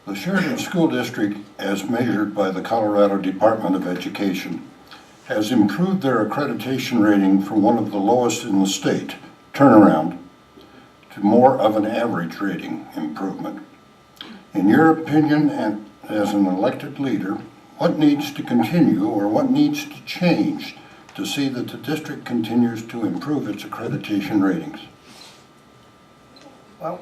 The Sheridan School District, as measured by the Colorado Department of Education, has improved their accreditation rating from one of the lowest in the state, turnaround, to more of an average rating improvement. In your opinion, and as an elected leader, what needs to continue or what needs to change to see that the district continues to improve its accreditation ratings? Well,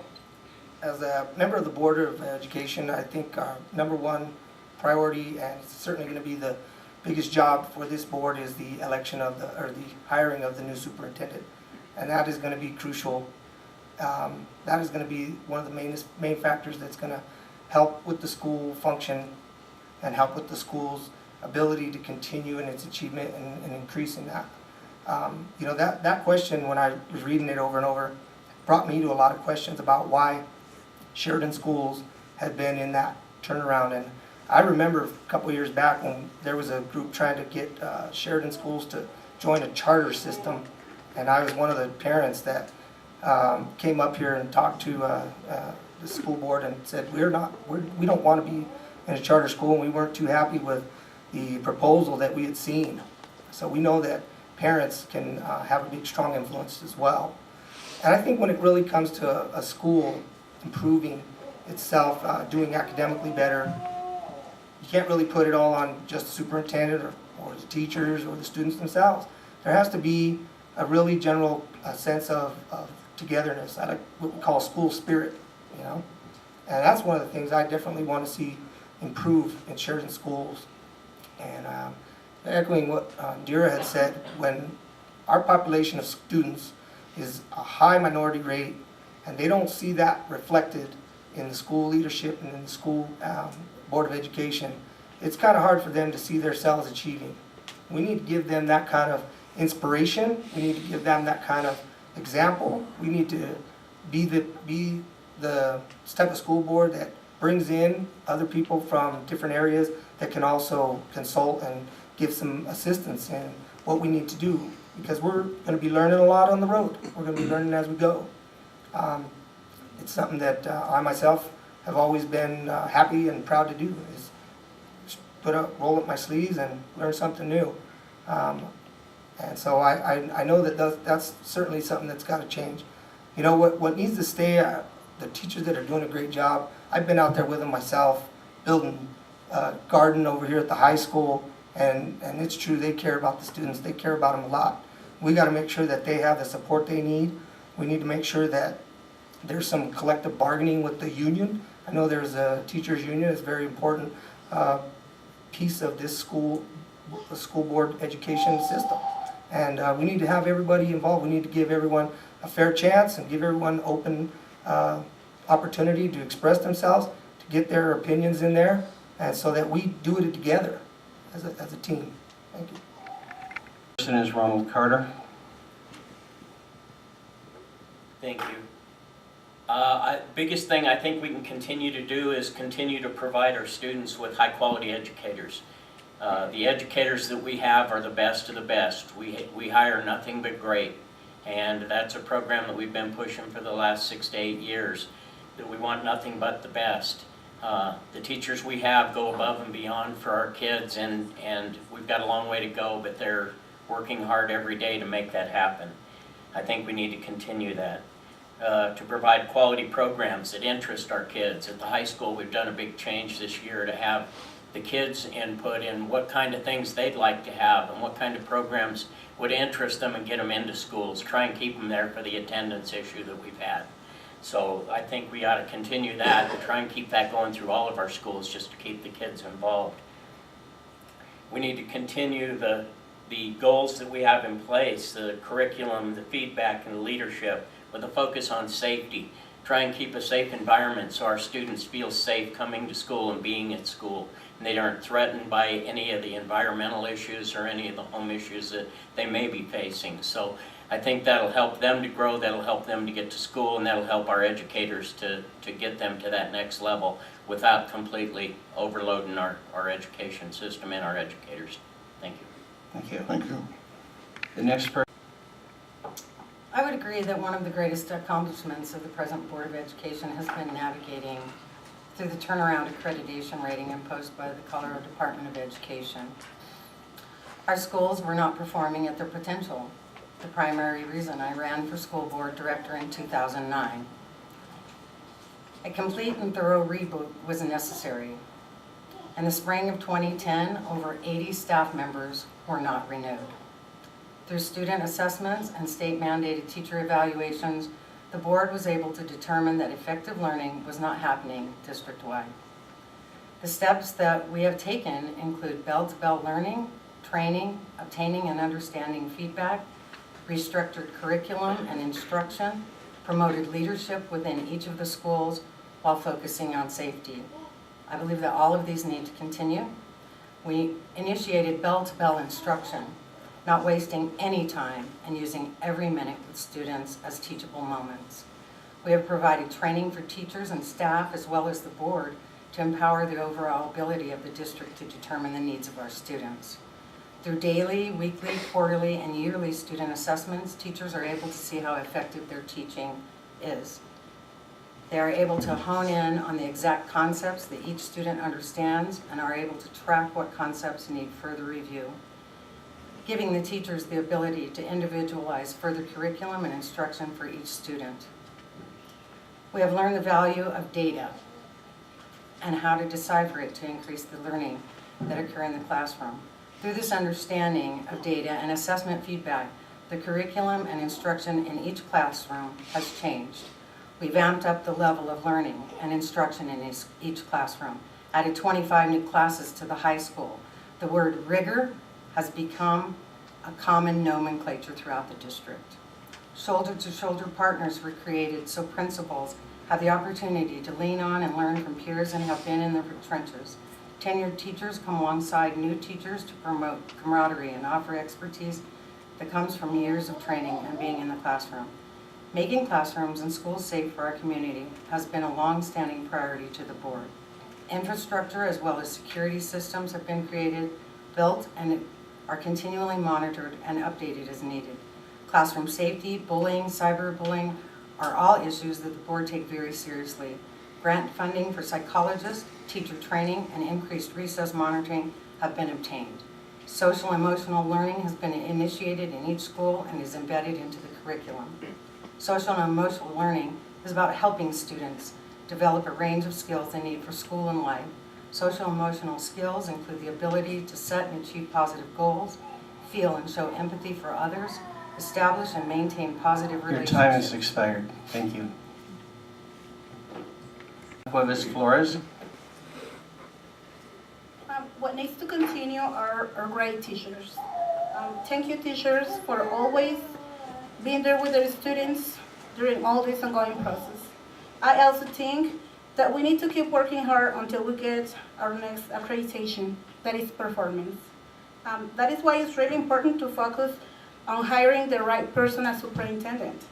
as a member of the Board of Education, I think our number one priority, and it's certainly going to be the biggest job for this board, is the election of the hiring of the new superintendent, and that is going to be crucial. That is going to be one of the main factors that's going to help with the school function and help with the school's ability to continue in its achievement and increasing that. You know, that question, when I was reading it over and over, brought me to a lot of questions about why Sheridan schools had been in that turnaround. And I remember a couple of years back when there was a group trying to get Sheridan schools to join a charter system, and I was one of the parents that came up here and talked to the school board and said, we don't want to be in a charter school, and we weren't too happy with the proposal that we had seen. So we know that parents can have a big, strong influence as well. And I think when it really comes to a school improving itself, doing academically better, you can't really put it all on just the superintendent or the teachers or the students themselves. There has to be a really general sense of togetherness. I like what we call school spirit, you know. And that's one of the things I definitely want to see improve in Sheridan schools. And echoing what Dira had said, when our population of students is a high minority rate, and they don't see that reflected in the school leadership and in the school Board of Education, it's kind of hard for them to see themselves achieving. We need to give them that kind of inspiration. We need to give them that kind of example. We need to be the type of school board that brings in other people from different areas that can also consult and give some assistance in what we need to do, because we're going to be learning a lot on the road. We're going to be learning as we go. It's something that I myself have always been happy and proud to do, is roll up my sleeves and learn something new. And so I know that that's certainly something that's got to change. You know, what needs to stay, the teachers that are doing a great job, I've been out there with them myself, building a garden over here at the high school, and it's true, they care about the students, they care about them a lot. We got to make sure that they have the support they need. We need to make sure that there's some collective bargaining with the union. I know there's a teachers union, it's a very important piece of this school board education system. And we need to have everybody involved. We need to give everyone a fair chance and give everyone open opportunity to express themselves, to get their opinions in there, and so that we do it together as a team. Thank you. Person is Ronald Carter. Thank you. Biggest thing I think we can continue to do is continue to provide our students with high quality educators. The educators that we have are the best of the best. We hire nothing but great, and that's a program that we've been pushing for the last 6 to 8 years, that we want nothing but the best. The teachers we have go above and beyond for our kids, and we've got a long way to go, but they're working hard every day to make that happen. I think we need to continue that. To provide quality programs that interest our kids. At the high school, we've done a big change this year to have the kids input in what kind of things they'd like to have and what kind of programs would interest them and get them into schools. Try and keep them there for the attendance issue that we've had. So I think we ought to continue that and try and keep that going through all of our schools, just to keep the kids involved. We need to continue the goals that we have in place, the curriculum, the feedback, and the leadership, with a focus on safety. Try and keep a safe environment so our students feel safe coming to school and being at school, and they aren't threatened by any of the environmental issues or any of the home issues that they may be facing. So I think that'll help them to grow, that'll help them to get to school, and that'll help our educators to get them to that next level without completely overloading our education system and our educators. Thank you. Thank you. Thank you. The next person. I would agree that one of the greatest accomplishments of the present Board of Education has been navigating through the turnaround accreditation rating imposed by the Colorado Department of Education. Our schools were not performing at their potential, the primary reason I ran for school board director in 2009. A complete and thorough reboot was necessary. In the spring of 2010, over 80 staff members were not renewed. Through student assessments and state-mandated teacher evaluations, the board was able to determine that effective learning was not happening district-wide. The steps that we have taken include bell-to-bell learning, training, obtaining and understanding feedback, restructured curriculum and instruction, promoted leadership within each of the schools while focusing on safety. I believe that all of these need to continue. We initiated bell-to-bell instruction, not wasting any time and using every minute with students as teachable moments. We have provided training for teachers and staff as well as the board to empower the overall ability of the district to determine the needs of our students. Through daily, weekly, quarterly, and yearly student assessments, teachers are able to see how effective their teaching is. They are able to hone in on the exact concepts that each student understands and are able to track what concepts need further review, giving the teachers the ability to individualize further curriculum and instruction for each student. We have learned the value of data and how to decipher it to increase the learning that occur in the classroom. Through this understanding of data and assessment feedback, the curriculum and instruction in each classroom has changed. We've amped up the level of learning and instruction in each classroom, added 25 new classes to the high school. The word rigor has become a common nomenclature throughout the district. Shoulder-to-shoulder partners were created so principals have the opportunity to lean on and learn from peers and have been in the trenches. Tenured teachers come alongside new teachers to promote camaraderie and offer expertise that comes from years of training and being in the classroom. Making classrooms and schools safe for our community has been a long-standing priority to the board. Infrastructure as well as security systems have been created, built, and are continually monitored and updated as needed. Classroom safety, bullying, cyberbullying are all issues that the board take very seriously. Grant funding for psychologists, teacher training, and increased recess monitoring have been obtained. Social emotional learning has been initiated in each school and is embedded into the curriculum. Social and emotional learning is about helping students develop a range of skills they need for school and life. Social emotional skills include the ability to set and achieve positive goals, feel and show empathy for others, establish and maintain positive Your relationships. time has expired. Thank you. Cuevas Flores. What needs to continue are great teachers. Thank you, teachers, for always being there with their students during all this ongoing process. I also think that we need to keep working hard until we get our next accreditation, that is performance. That is why it's really important to focus on hiring the right person as superintendent.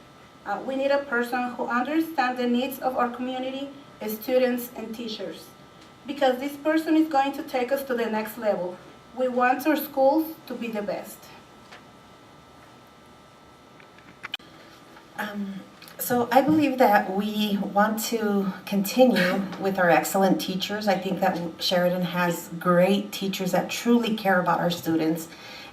We need a person who understands the needs of our community, students and teachers, because this person is going to take us to the next level. We want our schools to be the best. So I believe that we want to continue with our excellent teachers. I think that Sheridan has great teachers that truly care about our students,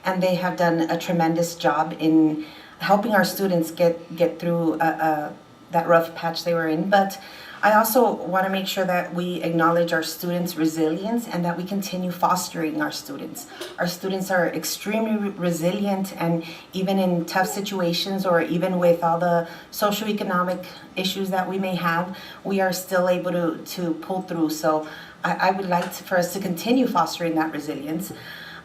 and they have done a tremendous job in helping our students get through that rough patch they were in. But I also want to make sure that we acknowledge our students' resilience and that we continue fostering our students. Our students are extremely resilient, and even in tough situations or even with all the socioeconomic issues that we may have, we are still able to pull through. So I would like for us to continue fostering that resilience.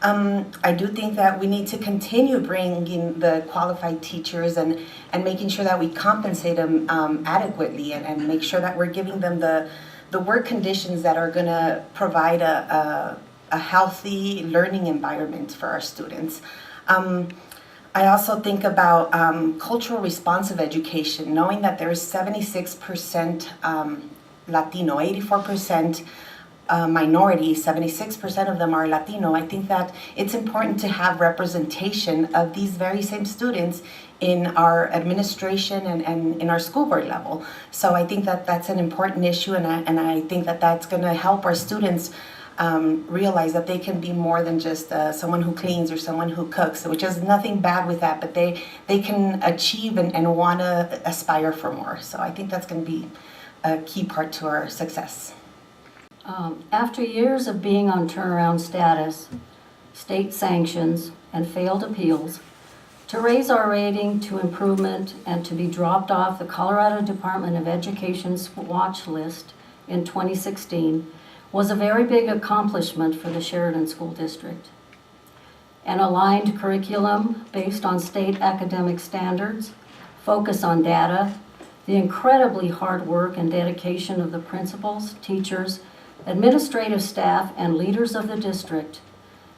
I do think that we need to continue bringing the qualified teachers and making sure that we compensate them adequately and make sure that we're giving them the work conditions that are going to provide a healthy learning environment for our students. I also think about cultural responsive education, knowing that there is 76% Latino, 84% minority, 76% of them are Latino. I think that it's important to have representation of these very same students in our administration and in our school board level. So I think that that's an important issue, and I think that that's going to help our students realize that they can be more than just someone who cleans or someone who cooks, which is nothing bad with that, but they can achieve and want to aspire for more. So I think that's going to be a key part to our success. After years of being on turnaround status, state sanctions, and failed appeals, to raise our rating to improvement and to be dropped off the Colorado Department of Education's watch list in 2016 was a very big accomplishment for the Sheridan School District. An aligned curriculum based on state academic standards, focus on data, the incredibly hard work and dedication of the principals, teachers, administrative staff, and leaders of the district,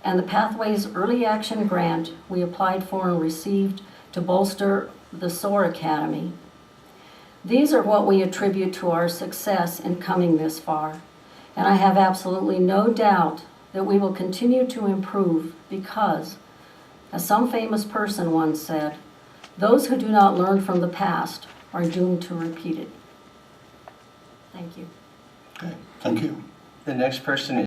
and the Pathways Early Action Grant we applied for and received to bolster the SOAR Academy. These are what we attribute to our success in coming this far, and I have absolutely no doubt that we will continue to improve because, as some famous person once said, those who do not learn from the past are doomed to repeat it. Thank you. Okay, thank you. The next person is